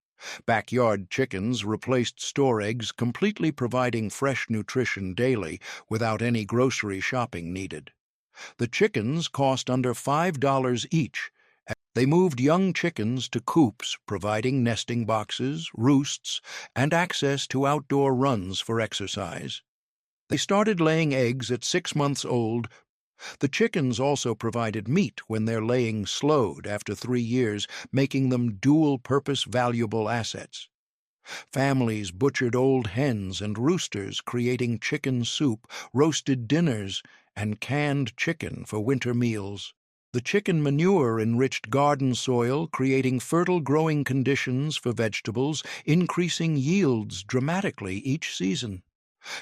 Backyard chickens replaced store eggs, completely providing fresh nutrition daily without any grocery shopping needed. The chickens cost under $5 each. They moved young chickens to coops, providing nesting boxes, roosts, and access to outdoor runs for exercise. They started laying eggs at 6 months old. The chickens also provided meat when their laying slowed after 3 years, making them dual-purpose valuable assets. Families butchered old hens and roosters, creating chicken soup, roasted dinners, and canned chicken for winter meals. The chicken manure enriched garden soil, creating fertile growing conditions for vegetables, increasing yields dramatically each season.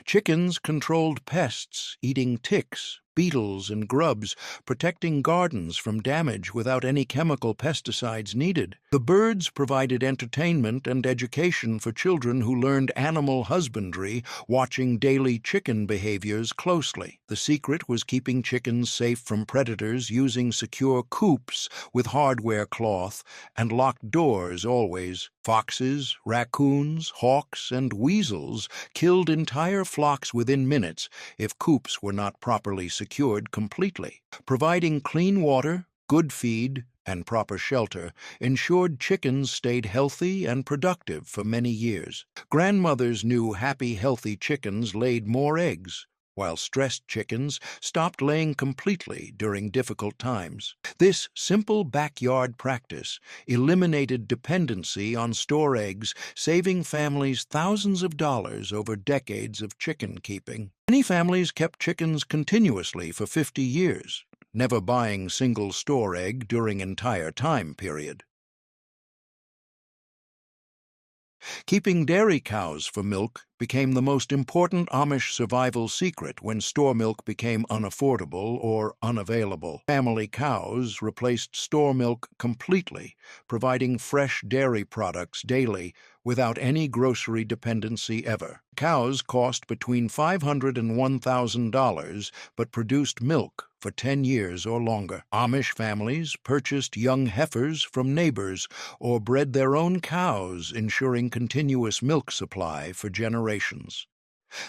Chickens controlled pests, eating ticks, beetles, and grubs, protecting gardens from damage without any chemical pesticides needed. The birds provided entertainment and education for children who learned animal husbandry, watching daily chicken behaviors closely. The secret was keeping chickens safe from predators using secure coops with hardware cloth and locked doors always. Foxes, raccoons, hawks, and weasels killed entire flocks within minutes if coops were not properly secured completely. Providing clean water, good feed, and proper shelter ensured chickens stayed healthy and productive for many years. Grandmothers knew happy, healthy chickens laid more eggs, while stressed chickens stopped laying completely during difficult times. This simple backyard practice eliminated dependency on store eggs, saving families thousands of dollars over decades of chicken keeping. Many families kept chickens continuously for 50 years, never buying single store egg during entire time period. Keeping dairy cows for milk became the most important Amish survival secret when store milk became unaffordable or unavailable. Family cows replaced store milk completely, providing fresh dairy products daily without any grocery dependency ever. Cows cost between $500 and $1,000 but produced milk for 10 years or longer. Amish families purchased young heifers from neighbors or bred their own cows, ensuring continuous milk supply for generations.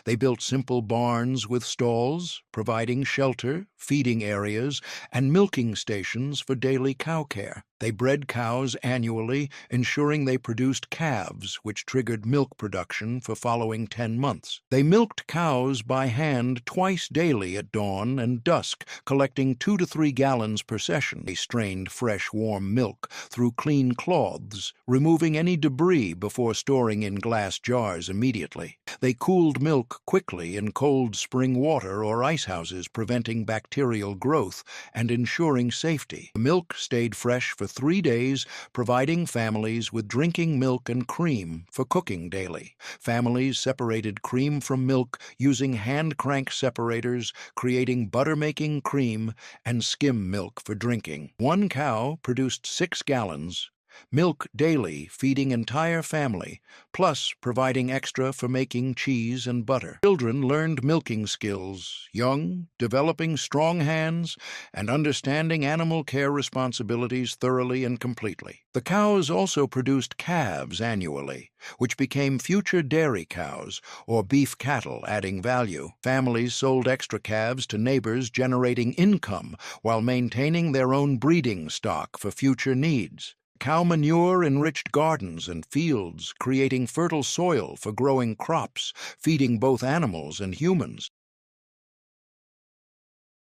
They built simple barns with stalls, providing shelter, feeding areas, and milking stations for daily cow care. They bred cows annually, ensuring they produced calves, which triggered milk production for following 10 months. They milked cows by hand twice daily at dawn and dusk, collecting 2 to 3 gallons per session. They strained fresh, warm milk through clean cloths, removing any debris before storing in glass jars immediately. They cooled milk quickly in cold spring water or ice houses, preventing bacterial growth and ensuring safety. The milk stayed fresh for 3 days, providing families with drinking milk and cream for cooking daily. Families separated cream from milk using hand crank separators, creating butter-making cream and skim milk for drinking. One cow produced 6 gallons. Milk daily, feeding entire family, plus providing extra for making cheese and butter. Children learned milking skills, young, developing strong hands, and understanding animal care responsibilities thoroughly and completely. The cows also produced calves annually, which became future dairy cows or beef cattle, adding value. Families sold extra calves to neighbors, generating income while maintaining their own breeding stock for future needs. Cow manure enriched gardens and fields, creating fertile soil for growing crops, feeding both animals and humans.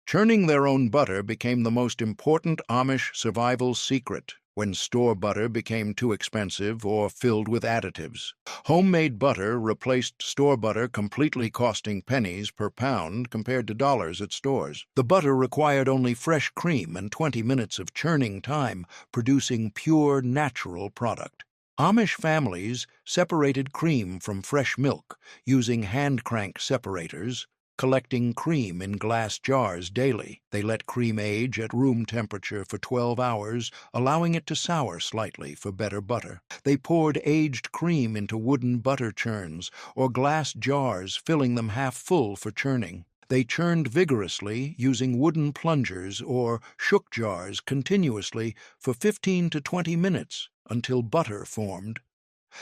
Churning their own butter became the most important Amish survival secret when store butter became too expensive or filled with additives. Homemade butter replaced store butter, completely, costing pennies per pound compared to dollars at stores. The butter required only fresh cream and 20 minutes of churning time, producing pure, natural product. Amish families separated cream from fresh milk using hand crank separators, collecting cream in glass jars daily. They let cream age at room temperature for 12 hours, allowing it to sour slightly for better butter. They poured aged cream into wooden butter churns or glass jars, filling them half full for churning. They churned vigorously using wooden plungers or shook jars continuously for 15 to 20 minutes until butter formed.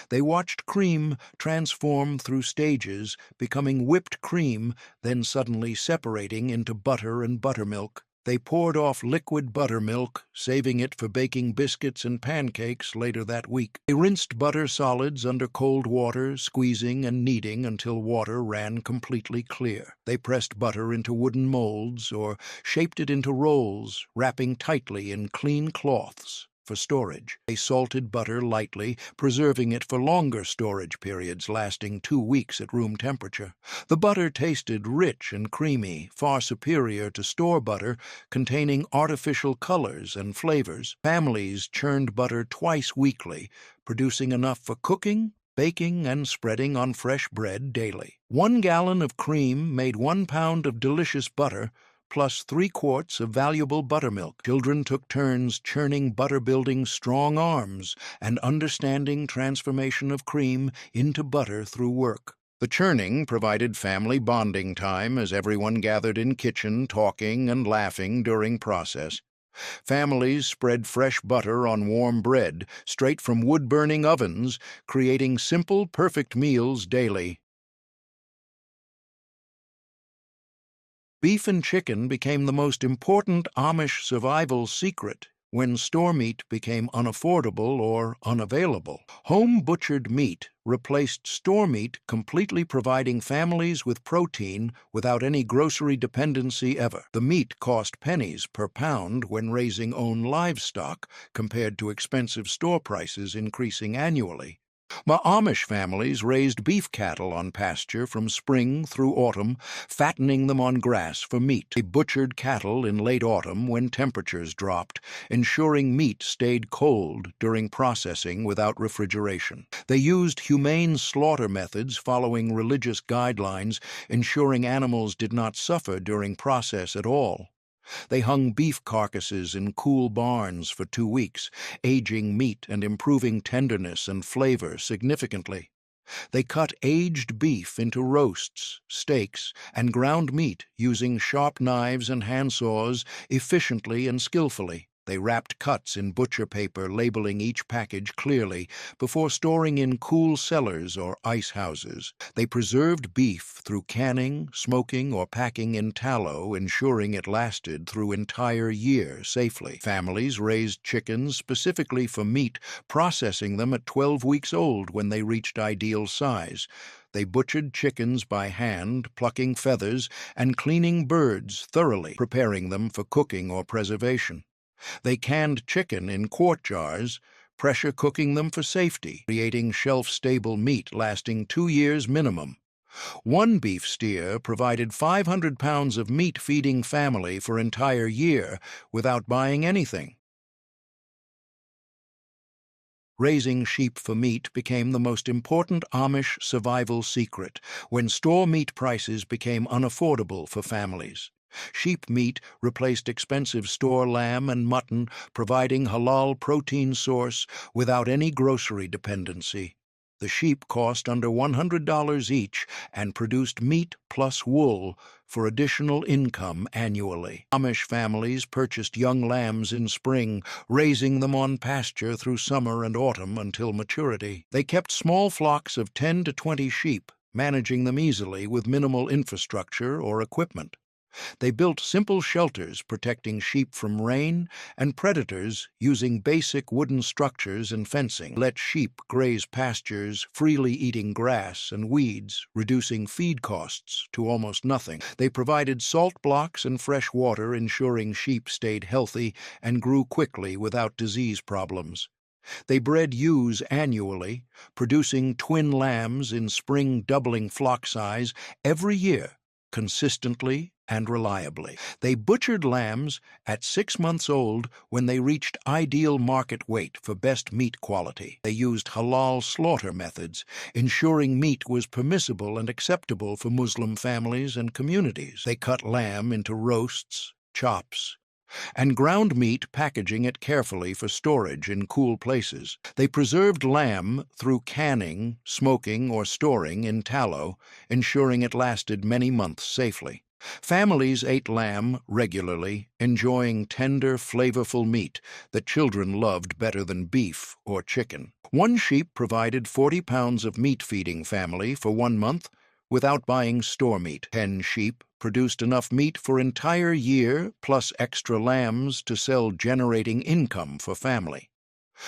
They watched cream transform through stages, becoming whipped cream, then suddenly separating into butter and buttermilk. They poured off liquid buttermilk, saving it for baking biscuits and pancakes later that week. They rinsed butter solids under cold water, squeezing and kneading until water ran completely clear. They pressed butter into wooden molds or shaped it into rolls, wrapping tightly in clean cloths for storage. They salted butter lightly, preserving it for longer storage periods lasting 2 weeks at room temperature. The butter tasted rich and creamy, far superior to store butter containing artificial colors and flavors. Families churned butter twice weekly, producing enough for cooking, baking, and spreading on fresh bread daily. 1 gallon of cream made 1 pound of delicious butter, plus 3 quarts of valuable buttermilk. Children took turns churning butter-building strong arms and understanding transformation of cream into butter through work. The churning provided family bonding time as everyone gathered in kitchen, talking and laughing during process. Families spread fresh butter on warm bread, straight from wood-burning ovens, creating simple, perfect meals daily. Beef and chicken became the most important Amish survival secret when store meat became unaffordable or unavailable. Home-butchered meat replaced store meat, completely providing families with protein without any grocery dependency ever. The meat cost pennies per pound when raising own livestock, compared to expensive store prices increasing annually. Amish families raised beef cattle on pasture from spring through autumn, fattening them on grass for meat. They butchered cattle in late autumn when temperatures dropped, ensuring meat stayed cold during processing without refrigeration. They used humane slaughter methods following religious guidelines, ensuring animals did not suffer during process at all. They hung beef carcasses in cool barns for 2 weeks, aging meat and improving tenderness and flavor significantly. They cut aged beef into roasts, steaks, and ground meat using sharp knives and handsaws efficiently and skillfully. They wrapped cuts in butcher paper, labeling each package clearly, before storing in cool cellars or ice houses. They preserved beef through canning, smoking, or packing in tallow, ensuring it lasted through entire year safely. Families raised chickens specifically for meat, processing them at 12 weeks old when they reached ideal size. They butchered chickens by hand, plucking feathers and cleaning birds thoroughly, preparing them for cooking or preservation. They canned chicken in quart jars, pressure cooking them for safety, creating shelf-stable meat lasting 2 years minimum. 1 beef steer provided 500 pounds of meat, feeding family for an entire year without buying anything. Raising sheep for meat became the most important Amish survival secret when store meat prices became unaffordable for families. Sheep meat replaced expensive store lamb and mutton, providing halal protein source without any grocery dependency. The sheep cost under $100 each and produced meat plus wool for additional income annually. Amish families purchased young lambs in spring, raising them on pasture through summer and autumn until maturity. They kept small flocks of 10 to 20 sheep, managing them easily with minimal infrastructure or equipment. They built simple shelters protecting sheep from rain and predators using basic wooden structures and fencing. Let sheep graze pastures, freely eating grass and weeds, reducing feed costs to almost nothing. They provided salt blocks and fresh water, ensuring sheep stayed healthy and grew quickly without disease problems. They bred ewes annually, producing twin lambs in spring, doubling flock size every year, consistently and reliably. They butchered lambs at 6 months old when they reached ideal market weight for best meat quality. They used halal slaughter methods, ensuring meat was permissible and acceptable for Muslim families and communities. They cut lamb into roasts, chops, and ground meat, packaging it carefully for storage in cool places. They preserved lamb through canning, smoking, or storing in tallow, ensuring it lasted many months safely. Families ate lamb regularly, enjoying tender, flavorful meat that children loved better than beef or chicken. One sheep provided 40 pounds of meat feeding family for 1 month without buying store meat. 10 sheep produced enough meat for entire year plus extra lambs to sell, generating income for family.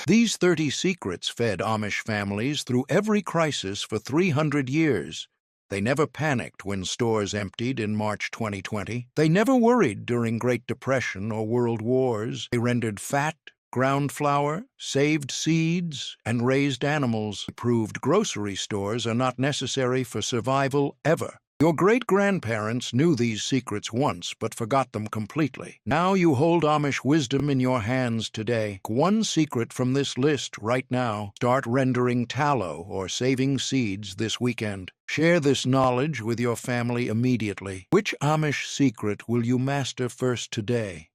These 30 secrets fed Amish families through every crisis for 300 years. They never panicked when stores emptied in March 2020. They never worried during Great Depression or World Wars. They rendered fat, ground flour, saved seeds, and raised animals. Proved grocery stores are not necessary for survival ever. Your great-grandparents knew these secrets once but forgot them completely. Now you hold Amish wisdom in your hands today. One secret from this list right now. Start rendering tallow or saving seeds this weekend. Share this knowledge with your family immediately. Which Amish secret will you master first today?